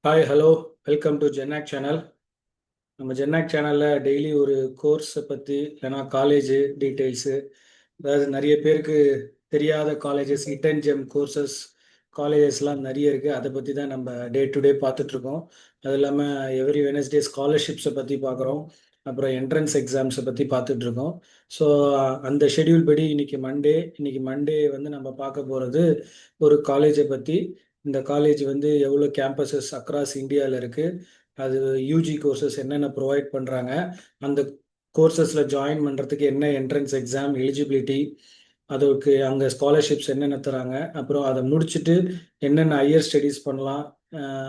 Hi hello, welcome to ஜென்னாக் channel. நம்ம ஜென்னாக் சேனலில் டெய்லி ஒரு கோர்ஸை பற்றி இல்லைனா காலேஜ் டீட்டெயில்ஸு, அதாவது நிறைய பேருக்கு தெரியாத காலேஜஸ், ஹிடன் ஜெம் கோர்சஸ் காலேஜஸ்லாம் நிறைய இருக்குது. அதை பற்றி தான் நம்ம டே டு டே பார்த்துட்ருக்கோம். அது இல்லாமல் எவ்ரி வெனஸ்டே ஸ்காலர்ஷிப்ஸை பற்றி பார்க்குறோம். அப்புறம் என்ட்ரன்ஸ் எக்ஸாம்ஸை பற்றி பார்த்துட்ருக்கோம். ஸோ அந்த ஷெடியூல் படி இன்னைக்கு மண்டே வந்து நம்ம பார்க்க போகிறது ஒரு காலேஜை பற்றி. இந்த காலேஜ் வந்து எவ்வளோ கேம்பஸஸ் அக்ராஸ் இந்தியாவில் இருக்குது, அது யூஜி கோர்சஸ் என்னென்ன ப்ரொவைட் பண்ணுறாங்க, அந்த கோர்சஸில் ஜாயின் பண்ணுறதுக்கு என்ன என்ட்ரன்ஸ் எக்ஸாம் எலிஜிபிலிட்டி, அதுக்கு அங்கே ஸ்காலர்ஷிப்ஸ் என்னென்ன தராங்க, அப்புறம் அதை முடிச்சுட்டு என்னென்ன ஹையர் ஸ்டடீஸ் பண்ணலாம்,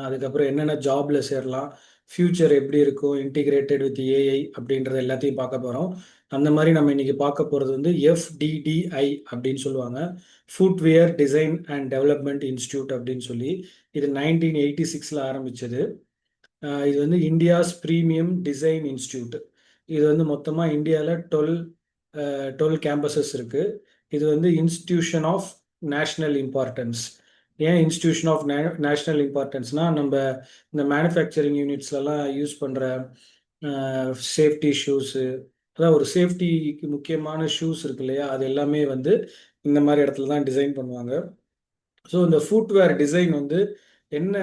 அதுக்கப்புறம் என்னென்ன ஜாப்ல சேரலாம், ஃப்யூச்சர் எப்படி இருக்கும் இன்டிகிரேட்டட் வித் ஏஐ அப்படின்றது எல்லாத்தையும் பார்க்க போகிறோம். அந்த மாதிரி நம்ம இன்னைக்கு பார்க்க போகிறது வந்து எஃப்டிடிஐ அப்படின்னு சொல்லுவாங்க, footwear design and development institute அப்படின்னு சொல்லி. இது 1986 ஆரம்பிச்சது. இது வந்து இந்தியாஸ் ப்ரீமியம் டிசைன் இன்ஸ்டியூட். இது வந்து மொத்தமாக இந்தியாவில் 12 கேம்பஸஸ் இருக்கு. இது வந்து இன்ஸ்டிடியூஷன் ஆஃப் நேஷ்னல் இம்பார்ட்டன்ஸ். ஏன் இன்ஸ்டிடியூஷன் ஆஃப் நேஷ்னல் இம்பார்ட்டன்ஸ்னா, நம்ம இந்த மேனுஃபேக்சரிங் யூனிட்ஸ்லலாம் யூஸ் பண்ணுற சேஃப்டி ஷூஸு, அதான் ஒரு சேஃப்டிக்கு முக்கியமான ஷூஸ் இருக்கு இல்லையா, அது எல்லாமே வந்து இந்த மாதிரி இடத்துல தான் டிசைன் பண்ணுவாங்க. ஸோ இந்த ஃபுட்வேர் டிசைன் வந்து என்ன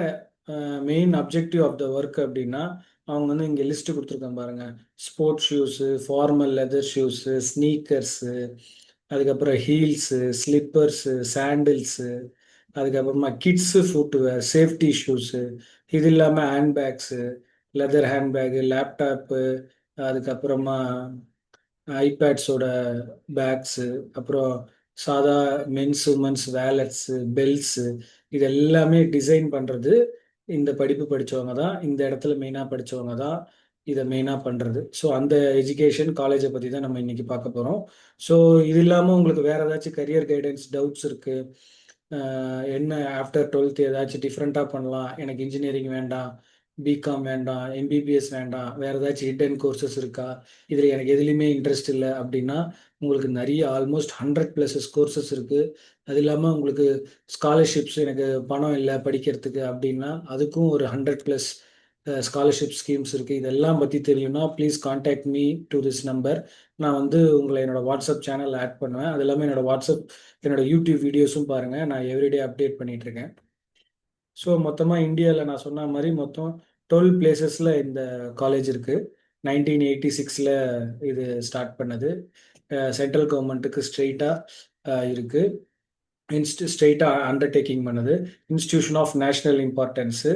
main objective of the work அப்படின்னா, அவங்க வந்து இங்கே லிஸ்ட் கொடுத்துருக்காங்க பாருங்க. Sports shoes, formal leather shoes, sneakers, அதுக்கப்புறம் ஹீல்ஸு, ஸ்லிப்பர்ஸு, சாண்டில்ஸு, அதுக்கப்புறமா கிட்ஸு ஃபுட்வேர், சேஃப்டி ஷூஸு, இது இல்லாமல் ஹேண்ட்பேக்ஸு, லெதர் ஹேண்ட்பேக்கு, லேப்டாப்பு, அதுக்கப்புறமா ஐபேட்ஸோட பேக்ஸு, அப்புறம் சாதா மென்ஸ் உமன்ஸ் வேலட்ஸு, பெல்ட்ஸு, இது எல்லாமே டிசைன் பண்ணுறது இந்த படிப்பு படித்தவங்க தான், இந்த இடத்துல மெயினாக படித்தவங்க தான் இதை மெயினாக பண்ணுறது. ஸோ அந்த எஜுகேஷன் காலேஜை பற்றி தான் நம்ம இன்னைக்கு பார்க்க போகிறோம். ஸோ இது இல்லாமல் உங்களுக்கு வேறு ஏதாச்சும் கரியர் கைடன்ஸ் டவுட்ஸ் இருக்குது, என்ன ஆஃப்டர் 12th ஏதாச்சும் டிஃப்ரெண்ட்டாக பண்ணலாம், எனக்கு இன்ஜினியரிங் வேண்டாம், பிகாம் வேண்டாம், எம்பிபிஎஸ் வேண்டாம், வேறு ஏதாச்சும் ஹிடன் கோர்சஸ் இருக்கா, இதில் எனக்கு எதுலேயுமே இன்ட்ரெஸ்ட் இல்லை அப்படின்னா, உங்களுக்கு நிறைய ஆல்மோஸ்ட் 100+ கோர்சஸ் இருக்குது. அது இல்லாமல் உங்களுக்கு ஸ்காலர்ஷிப்ஸ், எனக்கு பணம் இல்லை படிக்கிறதுக்கு அப்படின்னா அதுக்கும் ஒரு 100+ ஸ்காலர்ஷிப் ஸ்கீம்ஸ் இருக்குது. இதெல்லாம் பற்றி தெரியும்னா please contact me to this number. நான் வந்து உங்களை என்னோட வாட்ஸ்அப் சேனல் ஆட் பண்ணுவேன். அது இல்லாமல் என்னோட யூடியூப் வீடியோஸும் பாருங்கள், நான் எவ்ரிடே அப்டேட் பண்ணிட்டு இருக்கேன். ஸோ மொத்தமாக இந்தியாவில் நான் சொன்ன மாதிரி மொத்தம் 12 பிளேசஸில் இந்த காலேஜ் இருக்குது. 1986 இது ஸ்டார்ட் பண்ணது. சென்ட்ரல் கவர்மெண்ட்டுக்கு ஸ்ட்ரெயிட்டாக இருக்குது. ஸ்ட்ரெயிட்டாக அண்டர்டேக்கிங் பண்ணது. Institution of national importance.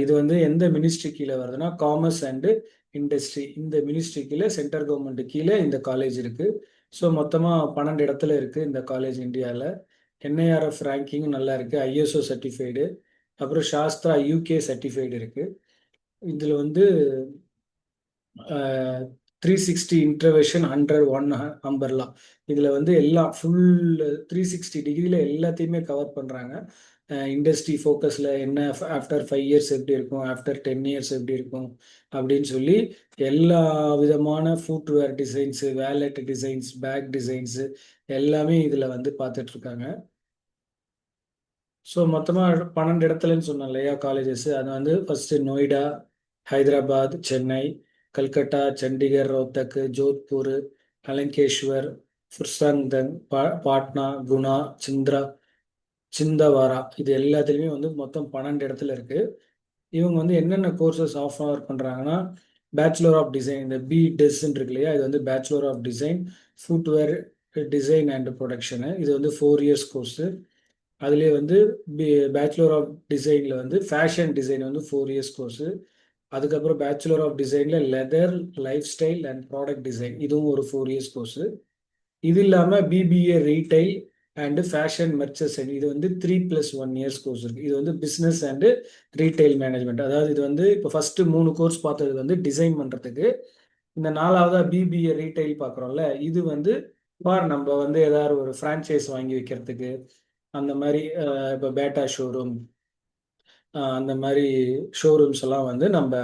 இது வந்து எந்த மினிஸ்ட்ரி கீழே வருதுன்னா, காமர்ஸ் அண்டு இண்டஸ்ட்ரி. இந்த மினிஸ்ட்ரி கீழே, சென்ட்ரல் கவர்மெண்ட் கீழே இந்த காலேஜ் இருக்குது. ஸோ மொத்தமாக 12 இடத்துல இருக்குது இந்த காலேஜ் இந்தியாவில். என்ஐஆர்எஃப் ரேங்கிங் நல்லா இருக்குது, ஐஎஸ்ஓ சர்டிஃபைடு, அப்புறம் சாஸ்திரா யூகே சர்டிஃபைடு இருக்குது. இதில் வந்து 360 இன்டர்வெஷன் 101 அம்பர்லா. இதில் வந்து எல்லாம் ஃபுல் 360 டிகிரியில் எல்லாத்தையுமே கவர் பண்ணுறாங்க. இண்டஸ்ட்ரி ஃபோக்கஸில் என்ன, ஆஃப்டர் 5 இயர்ஸ் எப்படி இருக்கும், ஆஃப்டர் 10 இயர்ஸ் எப்படி இருக்கும் அப்படின்னு சொல்லி எல்லா விதமான footwear designs, wallet designs, bag designs எல்லாமே இதில் வந்து பார்த்துட்ருக்காங்க. ஸோ மொத்தமாக 12 இடத்துலன்னு சொன்னேன் இல்லையா காலேஜஸ். அது வந்து ஃபஸ்ட்டு நொய்டா, ஹைதராபாத், சென்னை, கல்கட்டா, சண்டிகர், ரோத்தக், ஜோத்பூர், அலங்கேஷ்வர், ஃபுர்சாங்தங், பாட்னா, குணா, சிந்தவாரா, இது எல்லாத்துலேயுமே வந்து மொத்தம் 12 இடத்துல இருக்குது. இவங்க வந்து என்னென்ன கோர்சஸ் ஆஃபர் பண்ணுறாங்கன்னா, பேச்சுலர் ஆஃப் டிசைன், இந்த பிடெஸ்ன்னு இருக்கு இல்லையா, இது வந்து bachelor of design footwear design and production. இது வந்து 4 இயர்ஸ் கோர்ஸு. அதுலேயே வந்து பேச்சுலர் ஆஃப் டிசைனில் வந்து ஃபேஷன் டிசைன் வந்து 4 இயர்ஸ் கோர்ஸு. அதுக்கப்புறம் பேச்சுலர் ஆஃப் டிசைனில் leather, life style and product design, இதுவும் ஒரு 4 இயர்ஸ் கோர்ஸு. இது இல்லாமல் பிபிஏ ரீட்டைல் அண்டு ஃபேஷன் மெர்ச்சசைன், இது வந்து 3+1 இயர்ஸ் கோர்ஸ் இருக்குது. இது வந்து பிஸ்னஸ் அண்டு ரீட்டைல் மேனேஜ்மெண்ட். அதாவது இது வந்து இப்போ ஃபஸ்ட்டு 3 கோர்ஸ் பார்த்தது வந்து டிசைன் பண்ணுறதுக்கு. இந்த 4வதாக பிபிஏ ரீட்டைல் பார்க்குறோம்ல, இது வந்து நம்ம வந்து ஏதாவது ஒரு ஃப்ரான்ச்சைஸ் வாங்கி வைக்கிறதுக்கு, அந்த மாதிரி இப்போ பேட்டா ஷோரூம், அந்த மாதிரி ஷோரூம்ஸ் எல்லாம் வந்து நம்ம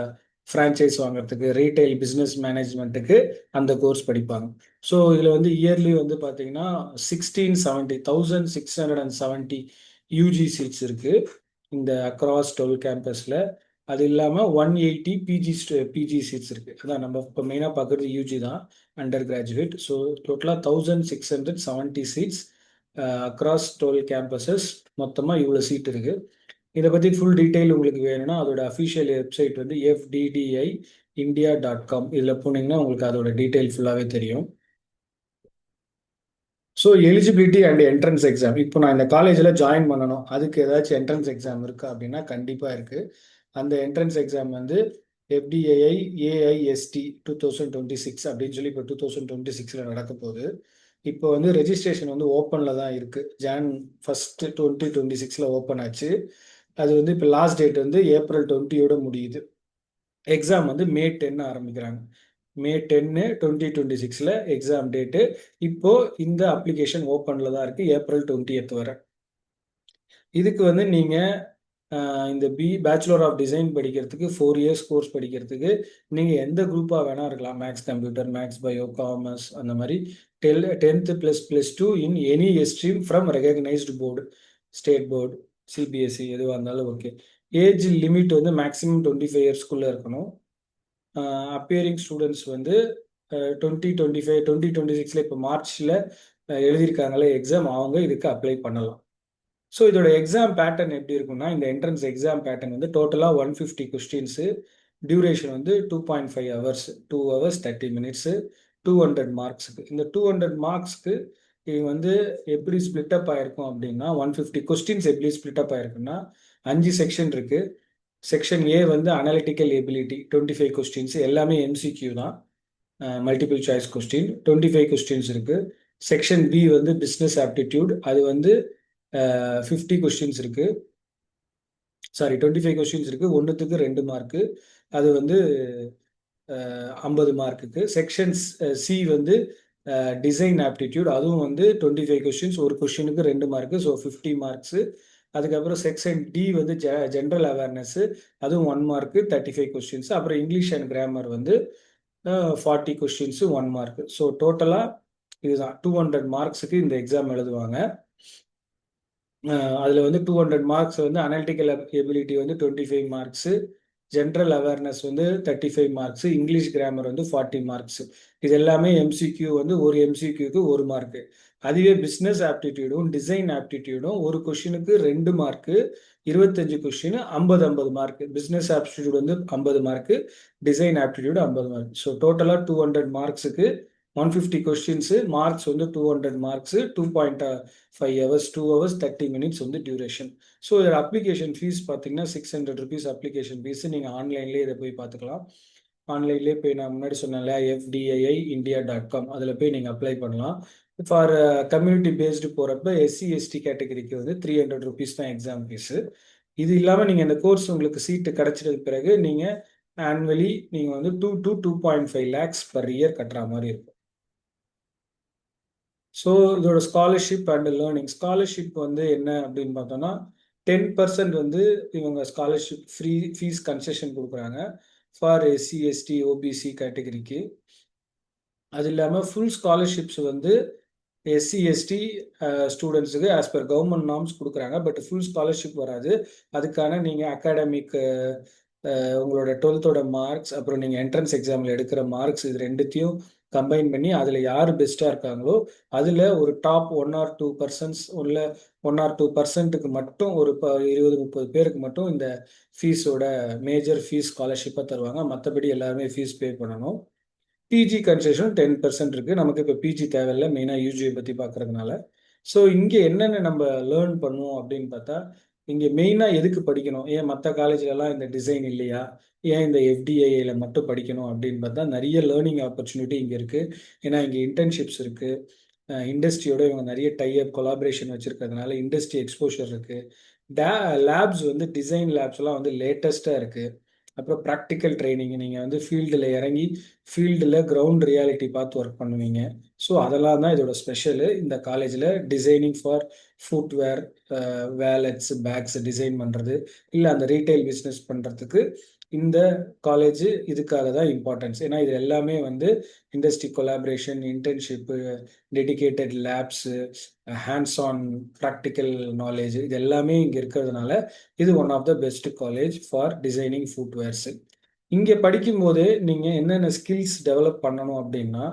ஃப்ரான்ச்சைஸ் வாங்குறதுக்கு, ரீட்டைல் பிஸ்னஸ் மேனேஜ்மெண்ட்டுக்கு அந்த கோர்ஸ் படிப்பாங்க. ஸோ இதில் வந்து இயர்லி வந்து பார்த்தீங்கன்னா 1670 1670 யூஜி சீட்ஸ் இருக்குது. இந்த அக்ராஸ் 12 கேம்பஸில். அது இல்லாமல் 180 பிஜி சீட்ஸ் இருக்குது. அதான் நம்ம இப்போ மெயினாக பார்க்குறது யூஜி தான், அண்டர் கிராஜுவேட். ஸோ டோட்டலாக 1670 சீட்ஸ் அக்ராஸ் 12 கேம்பஸஸ். மொத்தமாக இவ்வளோ சீட் இருக்குது. இதை பற்றி ஃபுல் டீட்டெயில் உங்களுக்கு வேணும்னா அதோட அஃபிஷியல் வெப்சைட் வந்து fddi.india.com. இதில் போனீங்கன்னா உங்களுக்கு அதோட டீட்டெயில் ஃபுல்லாகவே தெரியும். So eligibility and entrance exam. இப்போ நான் இந்த காலேஜில் ஜாயின் பண்ணணும், அதுக்கு ஏதாச்சும் என்ட்ரன்ஸ் எக்ஸாம் இருக்கா அப்படின்னா கண்டிப்பாக இருக்குது. அந்த என்ட்ரன்ஸ் எக்ஸாம் வந்து FDAI AIST 2026 அப்படின்னு சொல்லி இப்போ 2026 நடக்க போகுது. இப்போ வந்து ரெஜிஸ்ட்ரேஷன் வந்து ஓப்பனில் தான் இருக்குது. Jan 1 2026 ஓப்பன் ஆச்சு. அது வந்து இப்போ லாஸ்ட் டேட் வந்து April 20 முடியுது. எக்ஸாம் வந்து May 10 ஆரம்பிக்கிறாங்க. May 10 2026 exam date. இப்போ இந்த அப்ளிகேஷன் ஓப்பனில் தான் இருக்குது April 20 வரை. இதுக்கு வந்து நீங்கள் இந்த பேச்சுலர் ஆஃப் டிசைன் படிக்கிறதுக்கு 4 இயர்ஸ் கோர்ஸ் படிக்கிறதுக்கு நீங்கள் எந்த குரூப்பாக வேணால் இருக்கலாம். Maths computer, maths bio, commerce, அந்த மாதிரி 10th ++2 in any stream from recognized board, state board, CBSE எதுவாக இருந்தாலும் ஓகே. ஏஜ் லிமிட் வந்து மேக்ஸிமம் 25 இயர்ஸ்க்குள்ளே இருக்கணும். அப்பியரிங் ஸ்டூடெண்ட்ஸ் வந்து 2025 2026 இப்போ மார்ச்சில் எழுதியிருக்காங்களே எக்ஸாம், அவங்க இதுக்கு அப்ளை பண்ணலாம். ஸோ இதோட எக்ஸாம் பேட்டர்ன் எப்படி இருக்குன்னா, இந்த என்ட்ரன்ஸ் எக்ஸாம் பேட்டர்ன் வந்து டோட்டலாக 150 கொஸ்டின்ஸு, டியூரேஷன் வந்து 2.5 ஹவர்ஸ், 2 hours 30 minutes, 200 மார்க்ஸுக்கு. இந்த 200 மார்க்ஸ்க்கு இது வந்து எப்படி ஸ்பிளிட் அப் ஆயிருக்கும் அப்படின்னா, 150 கொஸ்டின்ஸ் எப்படி ஸ்பிளிட் அப் ஆயிருக்குன்னா 5 செக்ஷன் இருக்கு. செக்ஷன் ஏ வந்து அனாலிட்டிக்கல் எபிலிட்டி 25 கொஸ்டின்ஸ், எல்லாமே MCQ தான், மல்டிபிள் சாய்ஸ் கொஸ்டின் 25 கொஸ்டின்ஸ் இருக்கு. செக்ஷன் பி வந்து பிஸ்னஸ் ஆப்டிடியூட், அது வந்து 50 கொஸ்டின்ஸ் இருக்கு. 25 கொஸ்டின்ஸ் இருக்கு, ஒன்றுத்துக்கு 2 மார்க்கு, அது வந்து 50 மார்க்குக்கு. செக்ஷன்ஸ் சி வந்து டிசைன் ஆப்டிடியூட், அதுவும் வந்து 25 கொஸ்டின்ஸ், ஒரு கொஸ்டினுக்கு 2 மார்க்கு, ஸோ 50 மார்க்ஸு. அதுக்கப்புறம் செக்ஷன் டி வந்து ஜென்ரல் அவேர்னஸ், அதுவும் 1 மார்க்கு, 35 கொஸ்டின்ஸ். அப்புறம் இங்கிலீஷ் அண்ட் கிராமர் வந்து 40 கொஸ்டின்ஸு, 1 மார்க்கு. ஸோ டோட்டலாக இதுதான் 200 மார்க்ஸுக்கு இந்த எக்ஸாம் எழுதுவாங்க. அதில் வந்து 200 மார்க்ஸ் வந்து அனாலிட்டிக்கல் எபிலிட்டி வந்து 25 மார்க்ஸு, ஜென்ரல் அவேர்னஸ் வந்து 35 மார்க்ஸு, இங்கிலீஷ் கிராமர் வந்து 40 மார்க்ஸ். இது எல்லாமே MCQ வந்து ஒரு MCQக்கு 1 மார்க்கு. அதுவே பிஸ்னஸ் ஆப்டிடியூடும் டிசைன் ஆப்டிடியூடும் ஒரு கொஷினுக்கு 2 mark, 25 question, 50 mark. Business aptitude வந்து 50 mark, design aptitude 50 mark. So டோட்டலாக 200 மார்க்ஸுக்கு 150 கொஸ்டின்ஸு, மார்க்ஸ் வந்து 200 மார்க்ஸு, 2.5 ஹவர்ஸ், 2 hours 30 minutes வந்து டியூரேஷன். ஸோ இதோட அப்ளிகேஷன் ஃபீஸ் பார்த்தீங்கன்னா 600 rupees அப்ளிகேஷன் ஃபீஸ். நீங்கள் ஆன்லைன்லேயே இதை போய் பார்த்துக்கலாம். ஆன்லைன்லேயே போய் நான் முன்னாடி சொன்னேன்ல fdii.india.com, அதில் போய் நீங்கள் அப்ளை பண்ணலாம். ஃபார் கம்யூனிட்டி பேஸ்டு போகிறப்ப SC/ST கேட்டகரிக்கு வந்து 300 rupees தான் எக்ஸாம் ஃபீஸு. இது இல்லாமல் நீங்கள் இந்த கோர்ஸ் உங்களுக்கு சீட்டு கிடைச்சதுக்கு பிறகு நீங்கள் ஆனுவலி நீங்கள் வந்து 2 to 2.5 lakhs per year கட்டுற மாதிரி இருக்கும். ஸோ இதோட ஸ்காலர்ஷிப் அண்ட் லேர்னிங். ஸ்காலர்ஷிப் வந்து என்ன அப்படின்னு பார்த்தோம்னா 10% வந்து இவங்க ஸ்காலர்ஷிப் ஃபீஸ் கன்செஷன் கொடுக்குறாங்க ஃபார் SC/ST OBC கேட்டகரிக்கு. அது இல்லாமல் ஃபுல் ஸ்காலர்ஷிப்ஸ் வந்து SC/ST ஸ்டூடெண்ட்ஸுக்கு ஆஸ் பர் கவர்மெண்ட் நார்ம்ஸ் கொடுக்குறாங்க. பட் ஃபுல் ஸ்காலர்ஷிப் வராது. அதுக்கான நீங்கள் அகாடமிக் உங்களோட 12th மார்க்ஸ், அப்புறம் நீங்கள் என்ட்ரன்ஸ் எக்ஸாமில் எடுக்கிற மார்க்ஸ், இது ரெண்டுத்தையும் கம்பைன் பண்ணி அதில் யார் பெஸ்ட்டாக இருக்காங்களோ அதில் ஒரு டாப் 1 or 2% உள்ள 1 or 2%க்கு மட்டும் ஒரு 20-30 பேருக்கு மட்டும் இந்த ஃபீஸோட மேஜர் ஃபீஸ் ஸ்காலர்ஷிப்பாக தருவாங்க. மற்றபடி எல்லாருமே ஃபீஸ் பே பண்ணணும். பிஜி கன்செஷன் 10% இருக்குது. நமக்கு இப்போ பிஜி தேவையில்லை, மெயினாக யூஜியை பற்றி பார்க்குறதுனால. ஸோ இங்கே என்னென்ன நம்ம லேர்ன் பண்ணுவோம் அப்படின்னு பார்த்தா, இங்கே மெயினாக எதுக்கு படிக்கணும், ஏன் மற்ற காலேஜ்லலாம் இந்த டிசைன் இல்லையா, ஏன் இந்த FDIல மட்டும் படிக்கணும் அப்படின்னு பார்த்தா, நிறைய லேர்னிங் ஆப்பர்ச்சுனிட்டி இங்கே இருக்குது. ஏன்னா இங்கே இன்டர்ன்ஷிப்ஸ் இருக்குது, இண்டஸ்ட்ரியோட இவங்க நிறைய டைப் கொலாபரேஷன் வச்சுருக்கிறதுனால இண்டஸ்ட்ரி எக்ஸ்போஷர் இருக்குது. லேப்ஸ் வந்து டிசைன் லேப்ஸ்லாம் வந்து லேட்டஸ்ட்டாக இருக்குது. அப்புறம் ப்ராக்டிக்கல் ட்ரைனிங், நீங்கள் வந்து ஃபீல்டில் இறங்கி ஃபீல்டில் கிரவுண்ட் ரியாலிட்டி பார்த்து ஒர்க் பண்ணுவீங்க. ஸோ அதெல்லாம் தான் இதோட ஸ்பெஷலு. இந்த காலேஜில் designing for footwear, wallets, bags design பண்ணுறது, இல்லை அந்த ரீட்டைல் பிஸ்னஸ் பண்ணுறதுக்கு இந்த காலேஜ் இதுக்காக தான் இம்பார்ட்டன்ஸ். ஏன்னா இது எல்லாமே வந்து industry collaboration, internship, dedicated labs, hands on practical knowledge, இது எல்லாமே இங்கே இருக்கிறதுனால இது one of the best college for designing footwears. இங்கே படிக்கும்போதே நீங்கள் என்னென்ன ஸ்கில்ஸ் டெவலப் பண்ணணும் அப்படின்னா,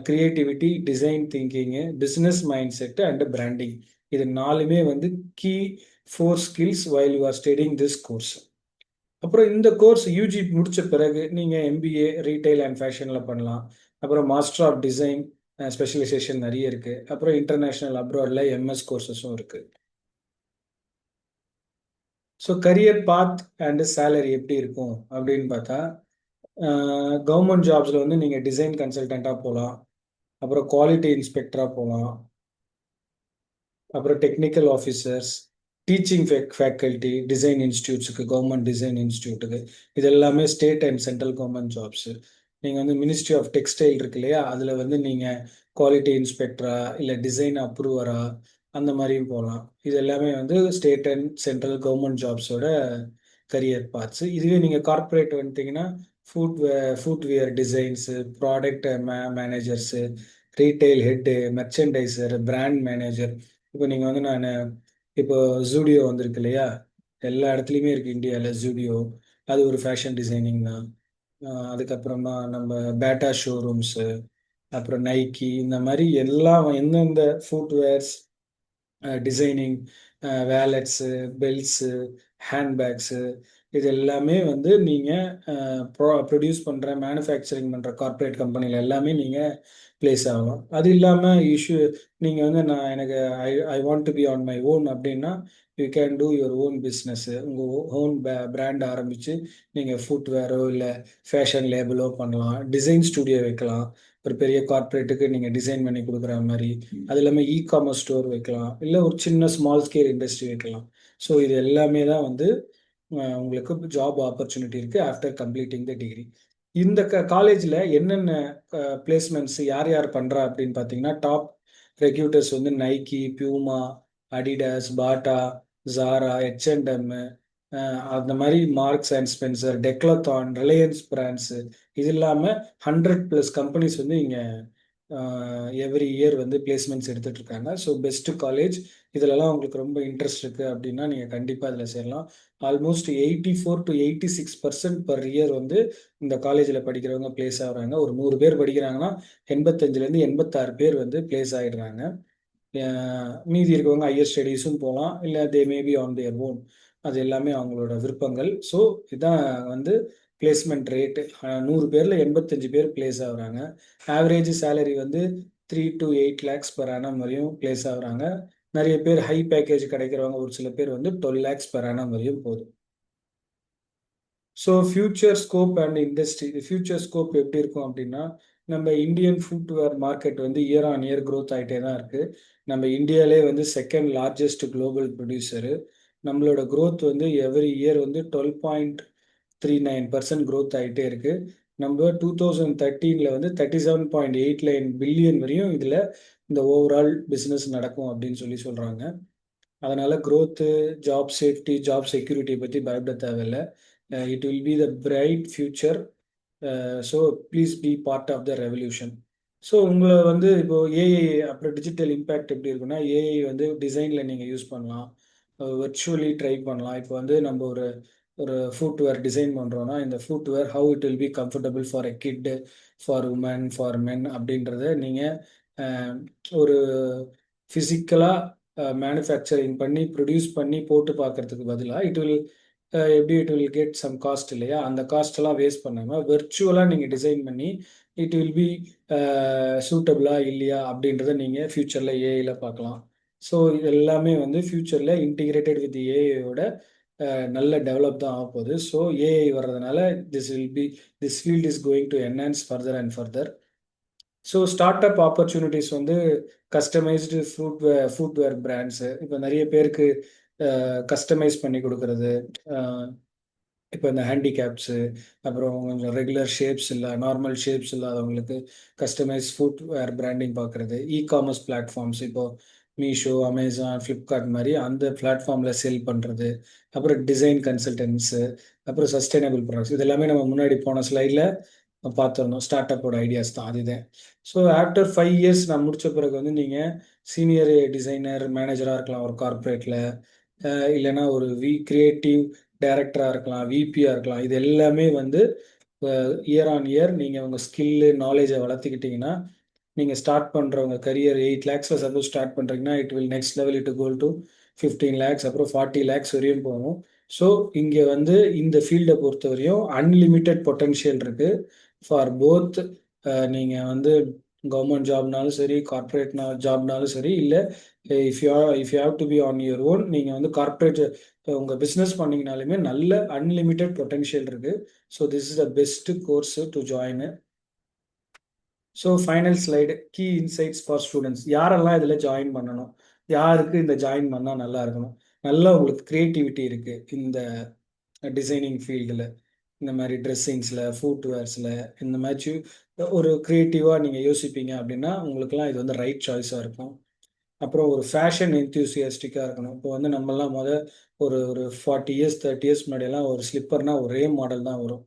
creativity, design thinking, business mind set and branding, இது நாலுமே வந்து key 4 skills while you are studying this course. அப்புறம் இந்த கோர்ஸ் யூஜி முடிச்ச பிறகு நீங்கள் எம்பிஏ ரீட்டைல் அண்ட் ஃபேஷனில் பண்ணலாம். அப்புறம் மாஸ்டர் ஆஃப் டிசைன் ஸ்பெஷலைசேஷன் நிறைய இருக்குது. அப்புறம் இன்டர்நேஷ்னல் அப்ராடில் எம்எஸ் கோர்சஸும் இருக்குது. So career path and salary எப்படி இருக்கும் அப்படின்னு பார்த்தா, கவர்மெண்ட் ஜாப்ஸில் வந்து நீங்கள் டிசைன் கன்சல்டண்ட்டாக போகலாம். அப்புறம் குவாலிட்டி இன்ஸ்பெக்டராக போகலாம். அப்புறம் technical officers, teaching faculty, design இன்ஸ்டியூட்ஸுக்கு, கவர்மெண்ட் டிசைன் இன்ஸ்டியூட்டுக்கு, இது எல்லாமே state and central government jobs. நீங்கள் வந்து மினிஸ்ட்ரி ஆஃப் டெக்ஸ்டைல் இருக்கு இல்லையா, அதில் வந்து நீங்கள் குவாலிட்டி இன்ஸ்பெக்டரா இல்லை டிசைன் அப்ரூவரா அந்த மாதிரியும் போகலாம். இது எல்லாமே வந்து ஸ்டேட் அண்ட் சென்ட்ரல் கவர்மெண்ட் ஜாப்ஸோட கரியர் பார்ட்ஸு. இதுவே நீங்கள் கார்ப்பரேட் வந்துட்டீங்கன்னா footwear designs, product managers, retail head, merchandiser, brand manager. இப்போ நீங்கள் வந்து இப்போ ஜூடியோ வந்திருக்கு இல்லையா, எல்லா இடத்துலையுமே இருக்குது இந்தியாவில் ஜூடியோ. அது ஒரு ஃபேஷன் டிசைனிங் தான். அதுக்கப்புறமா நம்ம பேட்டா ஷோரூம்ஸு, அப்புறம் நைக்கி, இந்த மாதிரி எல்லாம் எந்தெந்த ஃபுட்வேர்ஸ் டிசைனிங், வேலட்ஸு, பெல்ட்ஸு, ஹேண்ட்பேக்ஸு, இது எல்லாமே வந்து நீங்கள் ப்ரொடியூஸ் பண்ணுற மேனுஃபேக்சரிங் பண்ணுற கார்ப்பரேட் கம்பெனியில் எல்லாமே நீங்கள் ப்ளேஸ் ஆகலாம். அது இல்லாமல் நீங்கள் வந்து எனக்கு I want to be on my own அப்படின்னா you can do your own business. உங்கள் ஓன் பிராண்ட் ஆரம்பித்து நீங்கள் ஃபுட்வேரோ இல்லை ஃபேஷன் லேபிளோ பண்ணலாம். டிசைன் ஸ்டுடியோ வைக்கலாம், ஒரு பெரிய கார்ப்பரேட்டுக்கு நீங்கள் டிசைன் பண்ணி கொடுக்குற மாதிரி. அது இல்லாமல் காமர்ஸ் ஸ்டோர் வைக்கலாம், இல்லை ஒரு சின்ன ஸ்மால் ஸ்கேல் இண்டஸ்ட்ரி வைக்கலாம். ஸோ இது எல்லாமே தான் வந்து உங்களுக்கு ஜாப் ஆப்பர்ச்சுனிட்டி இருக்குது ஆஃப்டர் கம்ப்ளீட்டிங் த டிகிரி. இந்த காலேஜில் என்னென்ன பிளேஸ்மெண்ட்ஸ் யார் யார் பண்ணுறா அப்படின்னு பார்த்தீங்கன்னா, டாப் ரெக்யூட்டர்ஸ் வந்து Nike, Puma, Adidas, Bata, Zara, H&M, அந்த மாதிரி Marks and Spencer, Decathlon, Reliance brands, இது இல்லாமல் 100+ கம்பெனிஸ் வந்து இங்கே எவ்ரி இயர் வந்து பிளேஸ்மெண்ட்ஸ் எடுத்துகிட்டு இருக்காங்க. So best college. இதிலலாம் உங்களுக்கு ரொம்ப இன்ட்ரெஸ்ட் இருக்குது அப்படின்னா நீங்கள் கண்டிப்பாக இதில் சேரலாம். ஆல்மோஸ்ட் 84 to 86% பர் இயர் வந்து இந்த காலேஜில் படிக்கிறவங்க பிளேஸ் ஆகுறாங்க. ஒரு 100 பேர் படிக்கிறாங்கன்னா 85லேருந்து 86 பேர் வந்து பிளேஸ் ஆகிடுறாங்க. மீதி இருக்கவங்க ஹையர் ஸ்டடீஸும் போகலாம், இல்லை தே மேபி ஆன் தேர் ஓன். அது எல்லாமே அவங்களோட விருப்பங்கள். ஸோ இதான் வந்து பிளேஸ்மெண்ட் ரேட்டு. 100 பேரில் 85 பேர் பிளேஸ் ஆகுறாங்க. ஆவரேஜ் சேலரி வந்து 3 to 8 lakhs per annum வரையும் பிளேஸ் ஆகுறாங்க. நிறைய பேர் ஹை பேக்கேஜ் கிடைக்கிறவங்க, ஒரு சில பேர் வந்து 12 lakhs per annum வரையும் போகுது. So future scope and industry. Future scope எப்படி இருக்கும் அப்படின்னா, நம்ம இந்தியன் ஃபுட்வேர் மார்க்கெட் வந்து இயர் ஆன் இயர் க்ரோத் ஆகிட்டே தான் இருக்குது. நம்ம இந்தியாவிலே வந்து செகண்ட் லார்ஜஸ்ட் குளோபல் ப்ரொடியூசரு. நம்மளோட க்ரோத் வந்து எவ்ரி இயர் வந்து 12.39% க்ரோத் ஆகிட்டே இருக்குது. நம்ம 2013 வந்து 37.89 பில்லியன் வரையும் இதில் இந்த ஓவரால் பிஸ்னஸ் நடக்கும் அப்படின்னு சொல்கிறாங்க. அதனால் க்ரோத்து, ஜாப் சேஃப்டி, ஜாப் செக்யூரிட்டியை பற்றி பயப்பட தேவையில்லை. It will be the bright future. So please be part of the revolution. So உங்களை வந்து இப்போது ஏஐ அப்புறம் டிஜிட்டல் இம்பேக்ட் எப்படி இருக்குன்னா, ஏஐ வந்து டிசைனில் நீங்கள் யூஸ் பண்ணலாம், வெர்ச்சுவலி ட்ரை பண்ணலாம். இப்போ வந்து நம்ம ஒரு ஒரு ஃபுட்வேர் டிசைன் பண்ணுறோன்னா, இந்த footwear how it will be comfortable for a kid, for woman, for men அப்படின்றத நீங்கள் ஒரு ஃபிசிக்கலாக மேனுஃபேக்சரிங் பண்ணி ப்ரொடியூஸ் பண்ணி போட்டு பார்க்கறதுக்கு பதிலாக it will get some cost இல்லையா, அந்த காஸ்டெல்லாம் வேஸ்ட் பண்ணாமல் வெர்ச்சுவலாக நீங்கள் டிசைன் பண்ணி இட் வில் பி சூட்டபிளா இல்லையா அப்படின்றத நீங்கள் ஃப்யூச்சரில் ஏஐயில் பார்க்கலாம். ஸோ இது எல்லாமே வந்து ஃப்யூச்சரில் இன்டிகிரேட்டட் வித் ஏஐயோட நல்ல டெவலப் தான் ஆக போகுது. ஸோ ஏஐ வர்றதுனால this field is going to enhance further and further. So start up opportunities வந்து கஸ்டமைஸ்டு ஃபுட்வேர் பிராண்ட்ஸு இப்போ நிறைய பேருக்கு கஸ்டமைஸ் பண்ணி கொடுக்கறது. இப்போ இந்த ஹேண்டிகேப்ஸு, அப்புறம் கொஞ்சம் ரெகுலர் ஷேப்ஸ் இல்லை, நார்மல் ஷேப்ஸ் இல்லாதவங்களுக்கு கஸ்டமைஸ் ஃபுட்வேர் பிராண்டிங் பார்க்குறது. காமர்ஸ் பிளாட்ஃபார்ம்ஸ், இப்போது மீஷோ, அமேசான், ஃப்ளிப்கார்ட் மாதிரி அந்த பிளாட்ஃபார்மில் செல் பண்ணுறது, அப்புறம் டிசைன் கன்சல்டன்ஸு, அப்புறம் சஸ்டைனபிள் ப்ராடக்ட்ஸ், இது எல்லாமே நம்ம முன்னாடி போன ஸ்லைடில் பார்த்துருந்தோம். ஸ்டார்ட் அப்போட ஐடியாஸ் தான் அதுதான். ஸோ ஆஃப்டர் 5 இயர்ஸ் நான் முடித்த பிறகு வந்து நீங்கள் சீனியர் டிசைனர் மேனேஜராக இருக்கலாம் ஒரு கார்ப்பரேட்டில், இல்லைன்னா ஒரு கிரியேட்டிவ் டைரக்டராக இருக்கலாம், விபியாக இருக்கலாம். இது எல்லாமே வந்து இயர் ஆன் இயர் நீங்கள் உங்கள் ஸ்கில்லு நாலேஜை வளர்த்துக்கிட்டிங்கன்னா, நீங்கள் ஸ்டார்ட் பண்ணுற உங்கள் கரியர் 8 lakhஸில் சப்போஸ் ஸ்டார்ட் பண்ணுறீங்கன்னா, it will next level it goal to 15 lakhs, அப்புறம் 40 lakhs வரையும் போகும். ஸோ இங்கே வந்து இந்த ஃபீல்டை பொறுத்தவரையும் அன்லிமிட்டெட் பொட்டன்ஷியல் இருக்குது ஃபார் போத். நீங்கள் வந்து கவர்மெண்ட் ஜாப்னாலும் சரி, கார்ப்பரேட் ஜாப்னாலும் சரி, இல்லை if you have to be on your own, நீங்கள் வந்து கார்ப்பரேட் உங்கள் பிஸ்னஸ் பண்ணிங்கனாலுமே நல்ல அன்லிமிட்டெட் பொட்டன்ஷியல் இருக்குது. So this is the best course to join. So final slide, key insights for students. யாரெல்லாம் இதில் ஜாயின் பண்ணணும், யாருக்கு இந்த ஜாயின் பண்ணால் நல்லா இருக்கணும்? நல்லா உங்களுக்கு க்ரியேட்டிவிட்டி இருக்குது இந்த டிசைனிங் ஃபீல்டில், இந்த மாதிரி ட்ரெஸ்ஸிங்ஸில், ஃபுட்வேர்ஸில், இந்த மாதிரி ஒரு க்ரியேட்டிவாக நீங்கள் யோசிப்பீங்க அப்படின்னா உங்களுக்குலாம் இது வந்து ரைட் சாய்ஸாக இருக்கும். அப்புறம் ஒரு ஃபேஷன் என்த்யூசியாஸ்டிக்காக இருக்கணும். இப்போ வந்து நம்மலாம் ஒரு ஒரு 40 இயர்ஸ் 30 இயர்ஸ் முன்னாடியெல்லாம் ஒரு ஸ்லிப்பர்னால் ஒரே மாடல் தான் வரும்.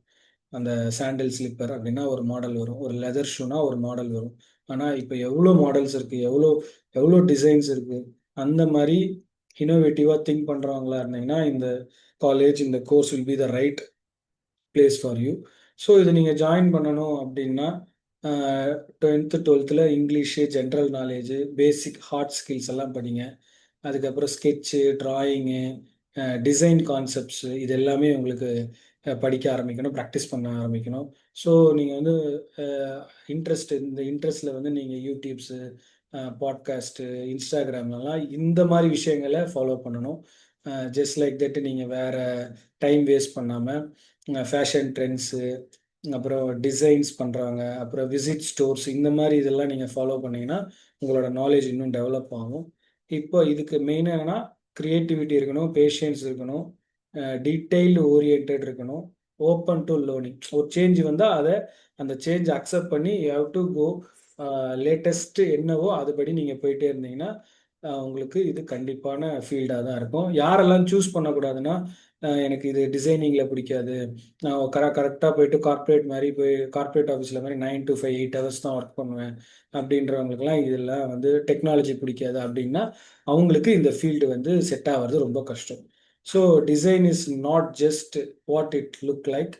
அந்த சாண்டில் ஸ்லிப்பர் அப்படின்னா ஒரு மாடல் வரும், ஒரு லெதர் ஷூனா ஒரு மாடல் வரும். ஆனால் இப்போ எவ்வளோ மாடல்ஸ் இருக்குது, எவ்வளோ எவ்வளோ டிசைன்ஸ் இருக்குது. அந்த மாதிரி இனோவேட்டிவாக திங்க் பண்ணுறவங்களா இருந்தீங்கன்னா இந்த காலேஜ், இந்த course will be the right place for you. So இது நீங்கள் ஜாயின் பண்ணணும் அப்படின்னா 10th 12th English, general knowledge, basic hard skills எல்லாம் படிங்க. அதுக்கப்புறம் ஸ்கெட்சு, ட்ராயிங்கு, டிசைன் கான்செப்ட்ஸு, இது எல்லாமே உங்களுக்கு படிக்க ஆரம்பிக்கணும், ப்ராக்டிஸ் பண்ண ஆரம்பிக்கணும். ஸோ நீங்கள் வந்து இந்த இன்ட்ரெஸ்ட்டில் வந்து நீங்கள் யூடியூப்ஸு, பாட்காஸ்ட்டு, இன்ஸ்டாகிராம்லலாம் இந்த மாதிரி விஷயங்களை ஃபாலோ பண்ணணும். ஜஸ்ட் லைக் தட் நீங்கள் வேறு டைம் வேஸ்ட் பண்ணாமல் ஃபேஷன் ட்ரெண்ட்ஸு, அப்புறம் டிசைன்ஸ் பண்ணுறாங்க, அப்புறம் விசிட் ஸ்டோர்ஸ், இந்த மாதிரி இதெல்லாம் நீங்கள் ஃபாலோ பண்ணிங்கன்னா உங்களோட நாலேஜ் இன்னும் டெவலப் ஆகும். இப்போ இதுக்கு மெயினாக என்னன்னா க்ரியேட்டிவிட்டி இருக்கணும், பேஷன்ஸ் இருக்கணும், டீட்டெயில்டு ஓரியன்ட் இருக்கணும், ஓப்பன் டு லேர்னிங். ஒரு சேஞ்ச் வந்தால் அந்த சேஞ்ச் அக்செப்ட் பண்ணி you have to go latest என்னவோ அதுபடி நீங்கள் போயிட்டே இருந்தீங்கன்னா உங்களுக்கு இது கண்டிப்பான ஃபீல்டாக தான் இருக்கும். யாரெல்லாம் சூஸ் பண்ணக்கூடாதுன்னா, எனக்கு இது டிசைனிங்கில் பிடிக்காது, நான் கரெக்டாக போயிட்டு கார்ப்பரேட் ஆஃபீஸில் மாதிரி 9 to 5 8 hours தான் ஒர்க் பண்ணுவேன் அப்படின்றவங்களுக்குலாம் இதெல்லாம் வந்து டெக்னாலஜி பிடிக்காது அப்படின்னா அவங்களுக்கு இந்த ஃபீல்டு வந்து செட் ஆகிறது ரொம்ப கஷ்டம். So design is not just what it look like,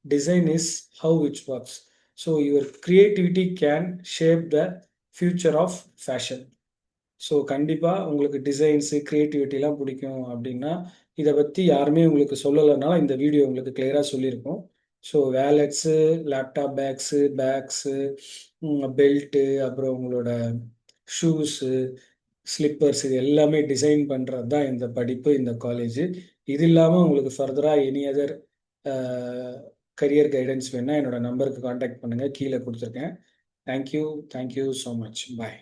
design is how it's works. So your creativity can shape the future of fashion. So கண்டிப்பாக உங்களுக்கு டிசைன்ஸு, க்ரியேட்டிவிட்டிலாம் பிடிக்கும் அப்படின்னா இதை பற்றி யாருமே உங்களுக்கு சொல்லலைனாலும் இந்த வீடியோ உங்களுக்கு கிளியராக சொல்லியிருக்கோம். ஸோ வேலட்ஸு, லேப்டாப் பேக்ஸு, பெல்ட்டு, அப்புறம் உங்களோட ஷூஸு, ஸ்லிப்பர்ஸ், இது எல்லாமே டிசைன் பண்ணுறது தான் இந்த படிப்பு, இந்த காலேஜு. இது இல்லாமல் உங்களுக்கு ஃபர்தராக எனி அதர் கரியர் கைடன்ஸ் வேணால் என்னோடய நம்பருக்கு காண்டாக்ட் பண்ணுங்கள், கீழே கொடுத்துருக்கேன். Thank you so much. பாய்.